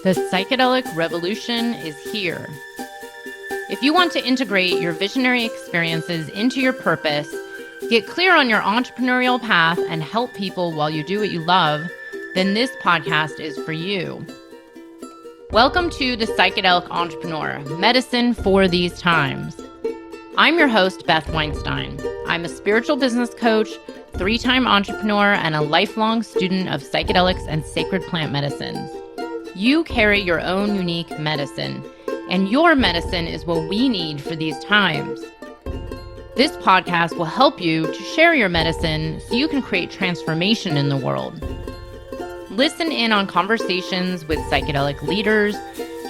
The psychedelic revolution is here. If you want to integrate your visionary experiences into your purpose, get clear on your entrepreneurial path, and help people while you do what you love, then this podcast is for you. Welcome to The Psychedelic Entrepreneur, Medicine for These Times. I'm your host, Beth Weinstein. I'm a spiritual business coach, 3-time entrepreneur, and a lifelong student of psychedelics and sacred plant medicines. You carry your own unique medicine, and your medicine is what we need for these times. This podcast will help you to share your medicine so you can create transformation in the world. Listen in on conversations with psychedelic leaders,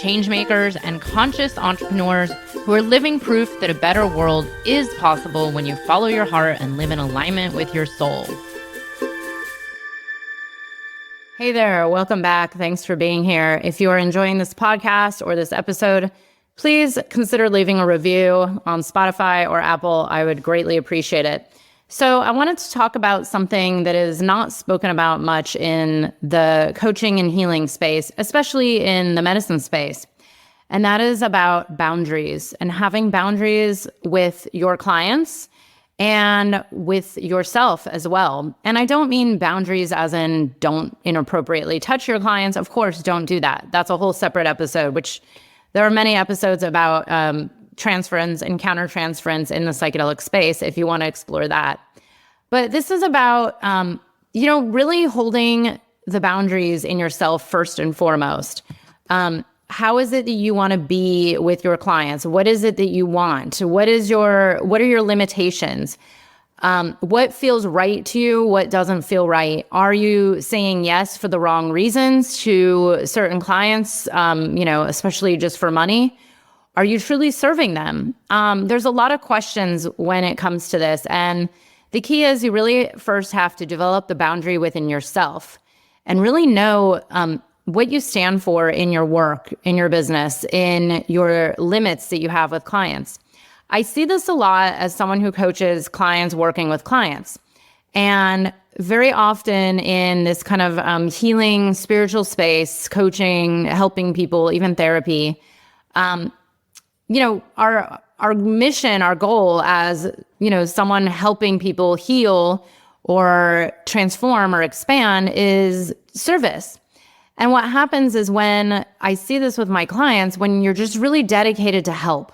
changemakers, and conscious entrepreneurs who are living proof that a better world is possible when you follow your heart and live in alignment with your soul. Hey there, welcome back. Thanks for being here. If you are enjoying this podcast or this episode, please consider leaving a review on Spotify or Apple. I would greatly appreciate it. So I wanted to talk about something that is not spoken about much in the coaching and healing space, especially in the medicine space. And that is about boundaries and having boundaries with your clients and with yourself as well. And I don't mean boundaries as in don't inappropriately touch your clients. Of course, don't do that. That's a whole separate episode, which there are many episodes about transference and countertransference in the psychedelic space if you want to explore that. But this is about, really holding the boundaries in yourself first and foremost. How is it that you want to be with your clients? What is it that you want? What are your limitations? What feels right to you? What doesn't feel right? Are you saying yes for the wrong reasons to certain clients, especially just for money? Are you truly serving them? There's a lot of questions when it comes to this. And the key is you really first have to develop the boundary within yourself and really know what you stand for in your work, in your business, in your limits that you have with clients. I see this a lot as someone who coaches clients working with clients. And very often in this kind of healing, spiritual space, coaching, helping people, even therapy, our mission, our goal as, someone helping people heal or transform or expand is service. And what happens is when I see this with my clients, when you're just really dedicated to help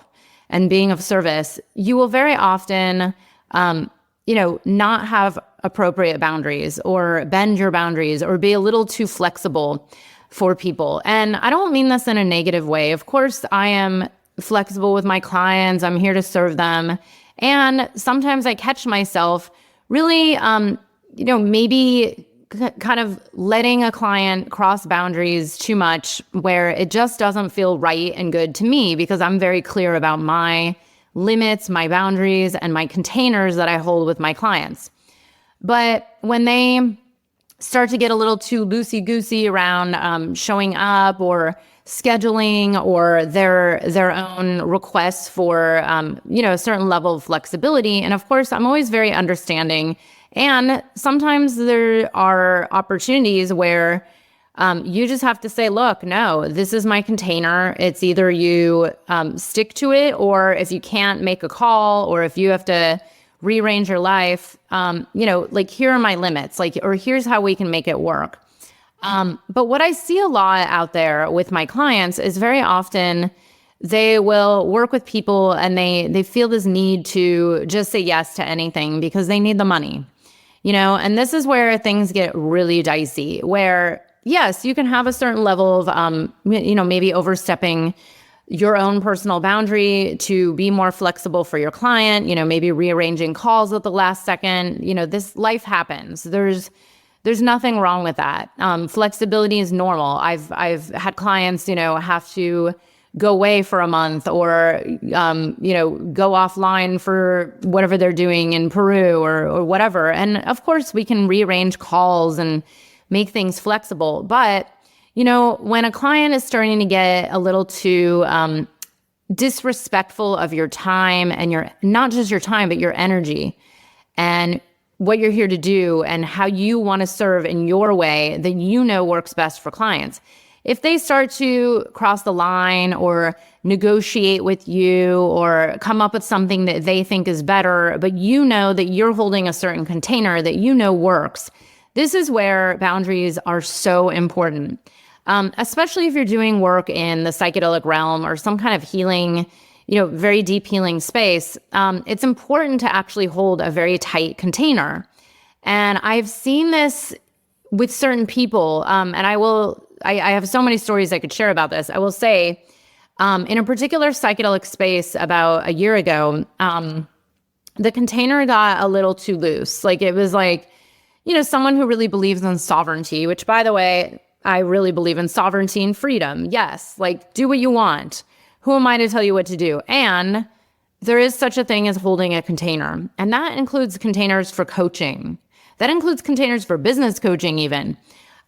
and being of service, you will very often, not have appropriate boundaries or bend your boundaries or be a little too flexible for people. And I don't mean this in a negative way. Of course, I am flexible with my clients. I'm here to serve them. And sometimes I catch myself really, maybe kind of letting a client cross boundaries too much where it just doesn't feel right and good to me because I'm very clear about my limits, my boundaries, and my containers that I hold with my clients. But when they start to get a little too loosey-goosey around showing up or scheduling or their own requests for, a certain level of flexibility, and of course, I'm always very understanding. And sometimes there are opportunities where you just have to say, look, no, this is my container. It's either you stick to it, or if you can't make a call, or if you have to rearrange your life, here are my limits, or here's how we can make it work. But what I see a lot out there with my clients is very often they will work with people and they feel this need to just say yes to anything because they need the money. And this is where things get really dicey, where, yes, you can have a certain level of, maybe overstepping your own personal boundary to be more flexible for your client, maybe rearranging calls at the last second. This life happens. There's nothing wrong with that. Flexibility is normal. I've had clients, have to go away for a month or, go offline for whatever they're doing in Peru or whatever. And of course, we can rearrange calls and make things flexible. But, when a client is starting to get a little too disrespectful of your time and not just your time, but your energy and what you're here to do and how you want to serve in your way that works best for clients, If they start to cross the line or negotiate with you or come up with something that they think is better, but you know that you're holding a certain container that you know works, this is where boundaries are so important. Especially if you're doing work in the psychedelic realm or some kind of healing, very deep healing space, it's important to actually hold a very tight container. And I've seen this with certain people, and I have so many stories I could share about this. I will say, in a particular psychedelic space about a year ago, the container got a little too loose. Like it was like, someone who really believes in sovereignty, which by the way, I really believe in sovereignty and freedom. Yes, like do what you want. Who am I to tell you what to do? And there is such a thing as holding a container. And that includes containers for coaching. That includes containers for business coaching even.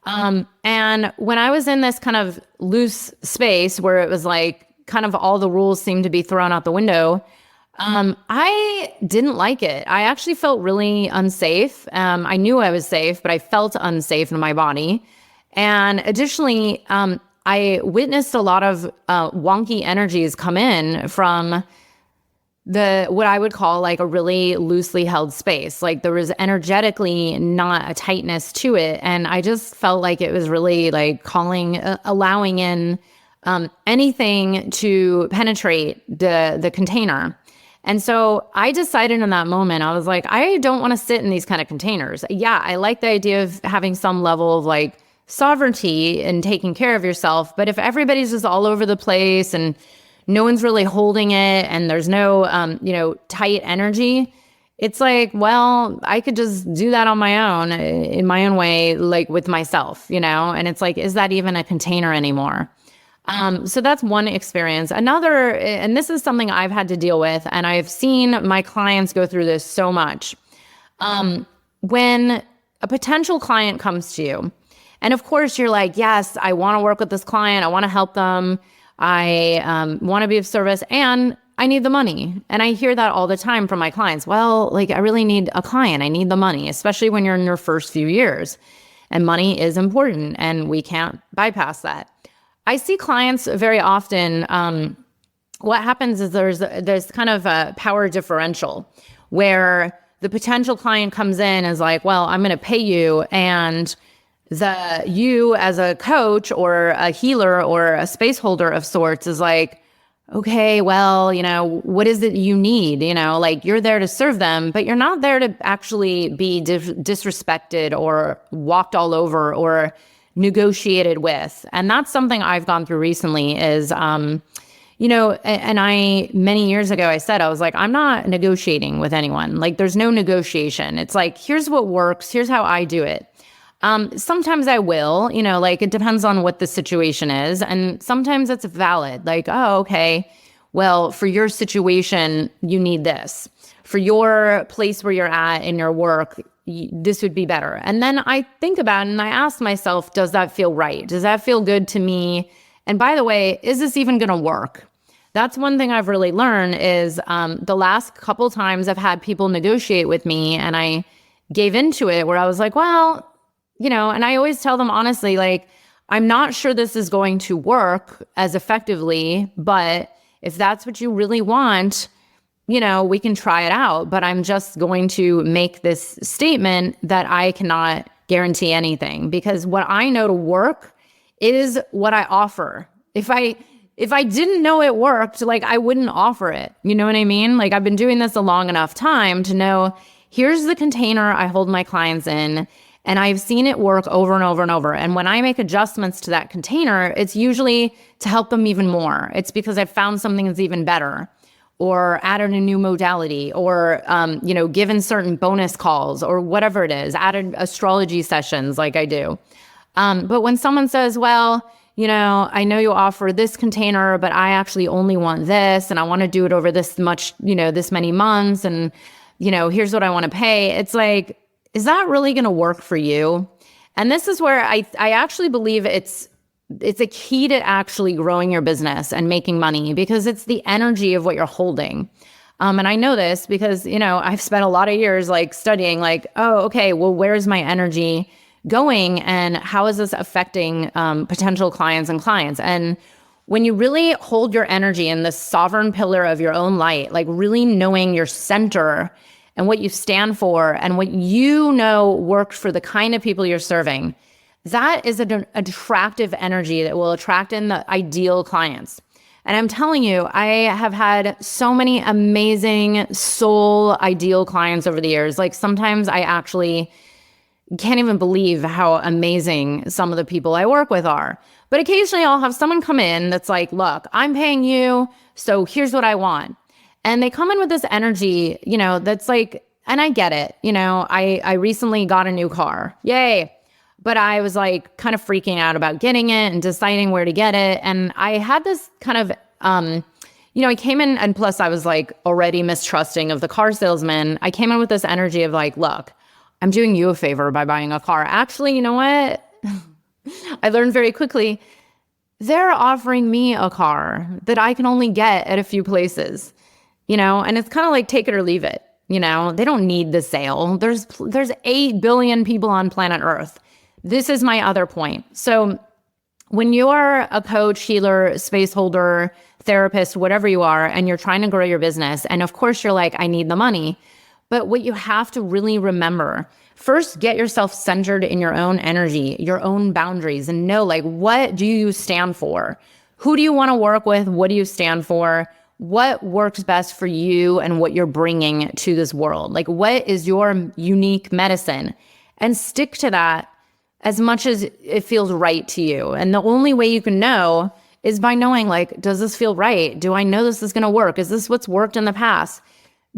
And when I was in this kind of loose space where it was like kind of all the rules seemed to be thrown out the window, I didn't like it. I actually felt really unsafe. I knew I was safe, but I felt unsafe in my body. And additionally, I witnessed a lot of wonky energies come in from what I would call like a really loosely held space. Like there was energetically not a tightness to it. And I just felt like it was really like allowing in anything to penetrate the container. And so I decided in that moment, I was like, I don't want to sit in these kind of containers. Yeah, I like the idea of having some level of like sovereignty and taking care of yourself. But if everybody's just all over the place and no one's really holding it and there's no, tight energy, it's like, well, I could just do that on my own, in my own way, like with myself, and it's like, is that even a container anymore? So that's one experience. Another, and this is something I've had to deal with, and I've seen my clients go through this so much. When a potential client comes to you, and of course you're like, yes, I want to work with this client. I want to help them. I want to be of service and I need the money. And I hear that all the time from my clients. Well, like I really need a client. I need the money, especially when you're in your first few years. And money is important and we can't bypass that. I see clients very often. What happens is there's kind of a power differential where the potential client comes in as like, well, I'm going to pay you, and you as a coach or a healer or a space holder of sorts is like, okay, well, what is it you need? Like you're there to serve them, but you're not there to actually be disrespected or walked all over or negotiated with. And that's something I've gone through recently is, and many years ago, I was like, I'm not negotiating with anyone. Like there's no negotiation. It's like, here's what works. Here's how I do it. Sometimes I will, like it depends on what the situation is. And sometimes it's valid. Like, oh, okay, well, for your situation, you need this. For your place where you're at in your work, this would be better. And then I think about it and I ask myself, does that feel right? Does that feel good to me? And by the way, is this even going to work? That's one thing I've really learned is the last couple times I've had people negotiate with me and I gave into it where I was like, well, and I always tell them honestly, like, I'm not sure this is going to work as effectively, but if that's what you really want, we can try it out. But I'm just going to make this statement that I cannot guarantee anything, because what I know to work is what I offer. If I didn't know it worked, like I wouldn't offer it. You know what I mean? Like I've been doing this a long enough time to know here's the container I hold my clients in. And I've seen it work over and over and over. And when I make adjustments to that container, it's usually to help them even more. It's because I've found something that's even better, or added a new modality, or, given certain bonus calls or whatever it is, added astrology sessions like I do. But when someone says, well, I know you offer this container, but I actually only want this, and I want to do it over this much, this many months. And, here's what I want to pay. It's like, is that really going to work for you? And this is where I actually believe it's a key to actually growing your business and making money, because it's the energy of what you're holding. And I know this because, I've spent a lot of years like studying like, oh, okay, well, where's my energy going, and how is this affecting potential clients and clients? And when you really hold your energy in the sovereign pillar of your own light, like really knowing your center and what you stand for and what you know worked for the kind of people you're serving, that is an attractive energy that will attract in the ideal clients. And I'm telling you, I have had so many amazing soul ideal clients over the years. Like sometimes I actually can't even believe how amazing some of the people I work with are. But occasionally I'll have someone come in that's like, look, I'm paying you, so here's what I want. And they come in with this energy, that's like, and I get it. I recently got a new car. Yay. But I was like kind of freaking out about getting it and deciding where to get it. And I had this kind of, I came in, and plus I was like already mistrusting of the car salesman. I came in with this energy of like, look, I'm doing you a favor by buying a car. Actually, you know what? I learned very quickly, they're offering me a car that I can only get at a few places, and it's kind of like take it or leave it. They don't need the sale. There's 8 billion people on planet Earth. This is my other point. So when you are a coach, healer, space holder, therapist, whatever you are, and you're trying to grow your business, and of course you're like, I need the money. But what you have to really remember, first, get yourself centered in your own energy, your own boundaries, and know, like, what do you stand for? Who do you want to work with? What do you stand for? What works best for you and what you're bringing to this world? Like, what is your unique medicine? And stick to that as much as it feels right to you. And the only way you can know is by knowing, like, does this feel right? Do I know this is going to work? Is this what's worked in the past?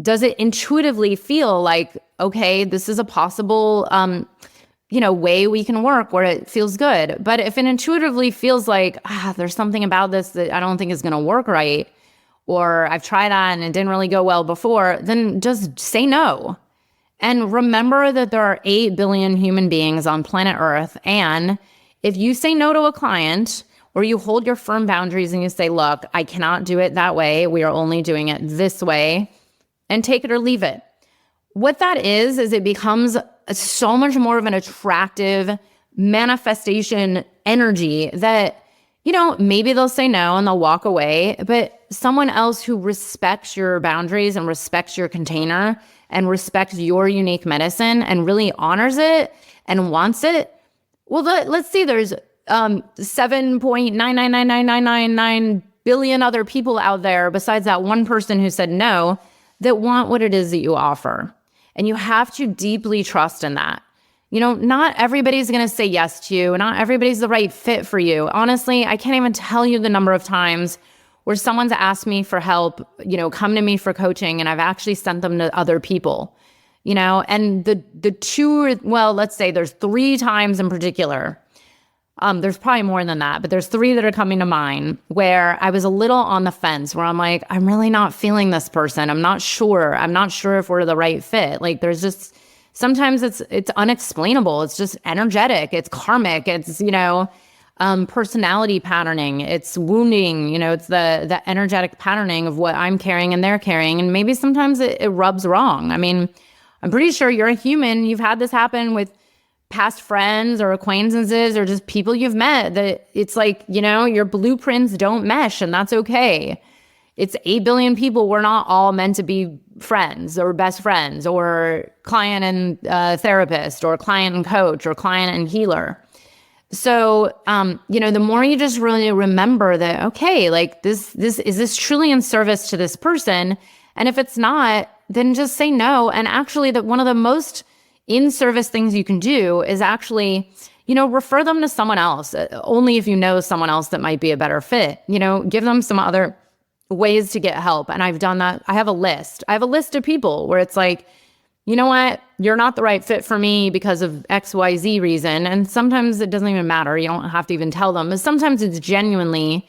Does it intuitively feel like, okay, this is a possible, way we can work where it feels good? But if it intuitively feels like, there's something about this that I don't think is going to work right, or I've tried that and it didn't really go well before, then just say no. And remember that there are 8 billion human beings on planet Earth. And if you say no to a client, or you hold your firm boundaries and you say, look, I cannot do it that way. We are only doing it this way. And take it or leave it. What that is it becomes so much more of an attractive manifestation energy that, maybe they'll say no and they'll walk away, but someone else who respects your boundaries and respects your container and respects your unique medicine and really honors it and wants it. Well, let's see, there's 7.9999999 billion other people out there besides that one person who said no, that want what it is that you offer. And you have to deeply trust in that. Not everybody's going to say yes to you. Not everybody's the right fit for you. Honestly, I can't even tell you the number of times where someone's asked me for help, come to me for coaching, and I've actually sent them to other people, and the two, well, let's say there's 3 times in particular. There's probably more than that, but there's 3 that are coming to mind where I was a little on the fence, where I'm like, I'm really not feeling this person. I'm not sure if we're the right fit. Like, there's just, sometimes it's unexplainable. It's just energetic. It's karmic. It's, personality patterning. It's wounding, it's the energetic patterning of what I'm carrying and they're carrying. And maybe sometimes it rubs wrong. I mean, I'm pretty sure you're a human. You've had this happen with past friends or acquaintances or just people you've met, that it's like, your blueprints don't mesh, and that's okay. It's 8 billion people. We're not all meant to be friends or best friends or client and therapist or client and coach or client and healer. So, the more you just really remember that, okay, like this is this truly in service to this person? And if it's not, then just say no. And actually, that one of the most in-service things you can do is actually, refer them to someone else, only if you know someone else that might be a better fit. Give them some other ways to get help. And I've done that. I have a list of people where it's like, you know what? You're not the right fit for me because of XYZ reason. And sometimes it doesn't even matter. You don't have to even tell them. But sometimes it's genuinely,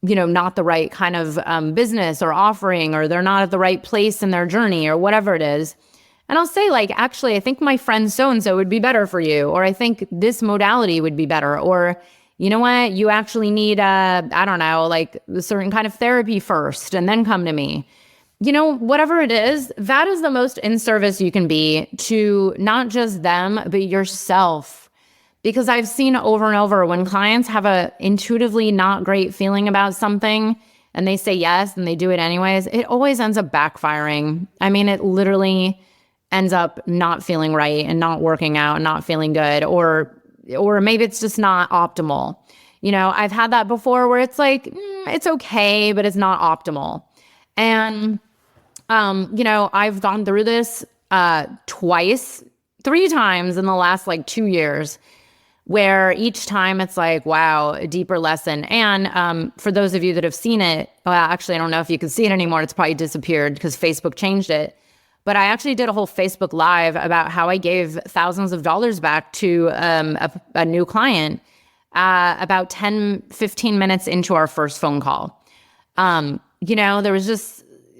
not the right kind of business or offering, or they're not at the right place in their journey or whatever it is. And I'll say, like, actually, I think my friend so-and-so would be better for you, or I think this modality would be better, or you know what, you actually need, like a certain kind of therapy first and then come to me. Whatever it is, that is the most in service you can be to not just them, but yourself. because I've seen over and over when clients have a intuitively not great feeling about something and they say yes and they do it anyways, it always ends up backfiring. I mean, it literally ends up not feeling right and not working out and not feeling good, or maybe it's just not optimal. I've had that before where it's like, it's okay, but it's not optimal. And, I've gone through this three times in the last 2 years, where each time it's like, wow, a deeper lesson. And for those of you that have seen it, well, actually, I don't know if you can see it anymore. It's probably disappeared because Facebook changed it. But I actually did a whole Facebook Live about how I gave thousands of dollars back to a new client about 10, 15 minutes into our first phone call. It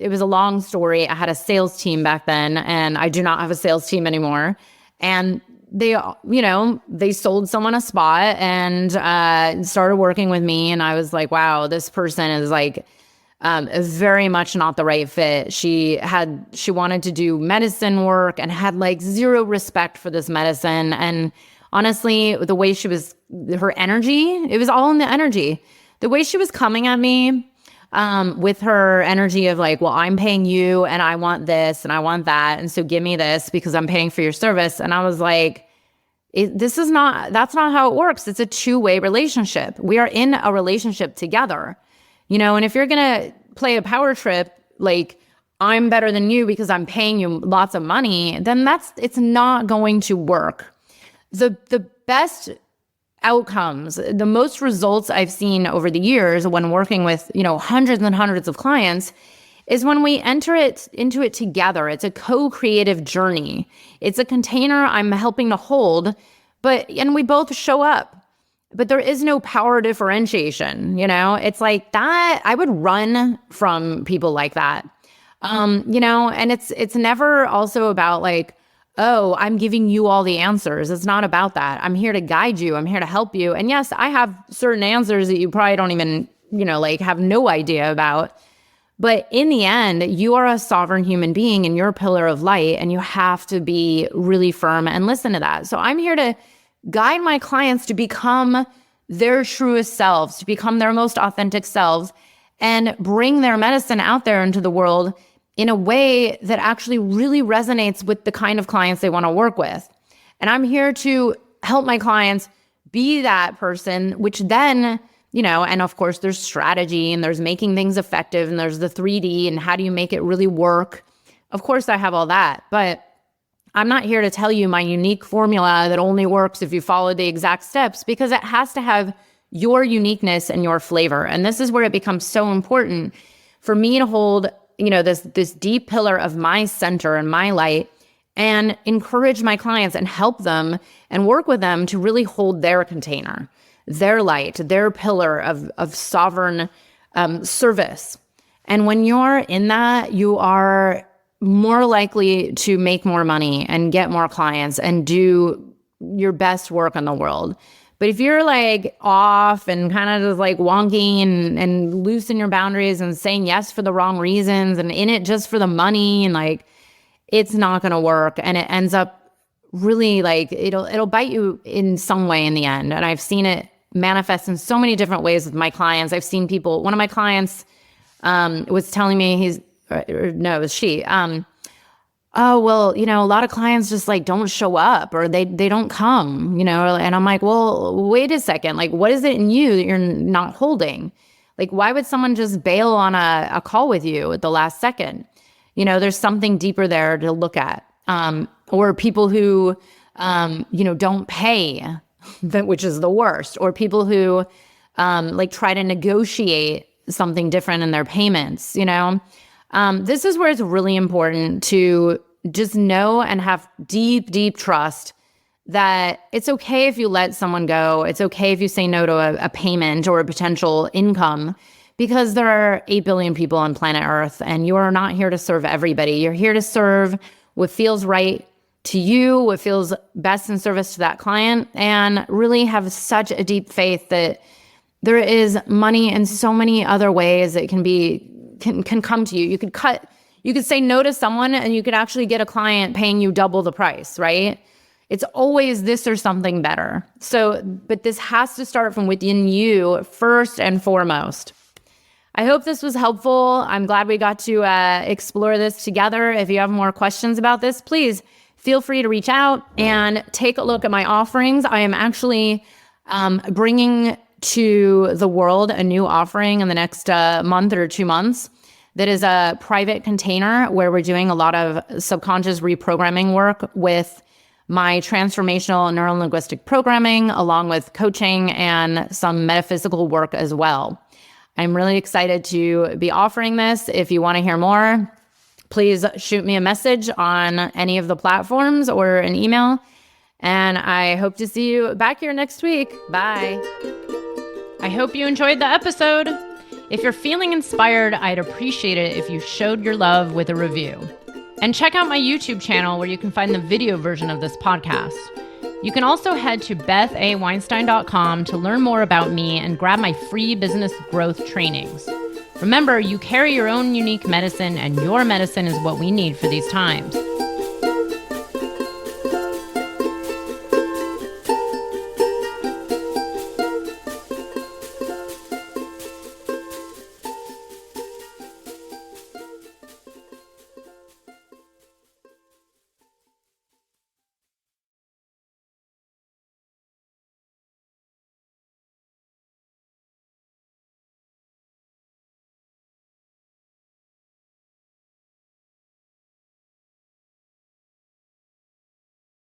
was a long story. I had a sales team back then, and I do not have a sales team anymore. And they sold someone a spot and started working with me. And I was like, wow, this person is very much not the right fit. She wanted to do medicine work and had zero respect for this medicine. And honestly, the way her energy, it was all in the energy. The way she was coming at me with her energy of well, I'm paying you and I want this and I want that. And so give me this because I'm paying for your service. And I was like, that's not how it works. It's a two-way relationship. We are in a relationship together, and if you're going to play a power trip, I'm better than you because I'm paying you lots of money, then it's not going to work. The best outcomes, the most results I've seen over the years when working with, hundreds and hundreds of clients is when we enter into it together. It's a co-creative journey. It's a container I'm helping to hold, and we both show up. But there is no power differentiation, It's like that. I would run from people like that. And it's never also about oh, I'm giving you all the answers. It's not about that. I'm here to guide you. I'm here to help you. And yes, I have certain answers that you probably don't even, have no idea about. But in the end, you are a sovereign human being and you're a pillar of light, and you have to be really firm and listen to that. So I'm here to guide my clients to become their truest selves, to become their most authentic selves, and bring their medicine out there into the world in a way that actually really resonates with the kind of clients they want to work with. And I'm here to help my clients be that person, which then, and of course there's strategy and there's making things effective and there's the 3D and how do you make it really work. Of course I have all that, but I'm not here to tell you my unique formula that only works if you follow the exact steps, because it has to have your uniqueness and your flavor. And this is where it becomes so important for me to hold this deep pillar of my center and my light, and encourage my clients and help them and work with them to really hold their container, their light, their pillar of sovereign service. And when you're in that, you are more likely to make more money and get more clients and do your best work in the world. But if you're off and kind of just wonky and loose in your boundaries and saying yes for the wrong reasons and in it just for the money, and it's not going to work. And it ends up really it'll bite you in some way in the end. And I've seen it manifest in so many different ways with my clients. I've seen one of my clients was telling me it was she, oh, well, a lot of clients just don't show up, or they don't come, and I'm like, well, wait a second. What is it in you that you're not holding? Why would someone just bail on a call with you at the last second? There's something deeper there to look at. Or people who, don't pay, which is the worst, or people who, try to negotiate something different in their payments, This is where it's really important to just know and have deep, deep trust that it's okay if you let someone go. It's okay if you say no to a payment or a potential income, because there are 8 billion people on planet Earth, and you are not here to serve everybody. You're here to serve what feels right to you, what feels best in service to that client, and really have such a deep faith that there is money in so many other ways that can come to you. You could say no to someone and you could actually get a client paying you double the price, right? It's always this or something better. So, but this has to start from within you first and foremost. I hope this was helpful. I'm glad we got to explore this together. If you have more questions about this, please feel free to reach out and take a look at my offerings. I am actually bringing to the world a new offering in the next month or 2 months that is a private container where we're doing a lot of subconscious reprogramming work with my transformational neurolinguistic programming, along with coaching and some metaphysical work as well. I'm really excited to be offering this. If you want to hear more, please shoot me a message on any of the platforms or an email. And I hope to see you back here next week. Bye. I hope you enjoyed the episode. If you're feeling inspired, I'd appreciate it if you showed your love with a review. And check out my YouTube channel where you can find the video version of this podcast. You can also head to bethaweinstein.com to learn more about me and grab my free business growth trainings. Remember, you carry your own unique medicine, and your medicine is what we need for these times.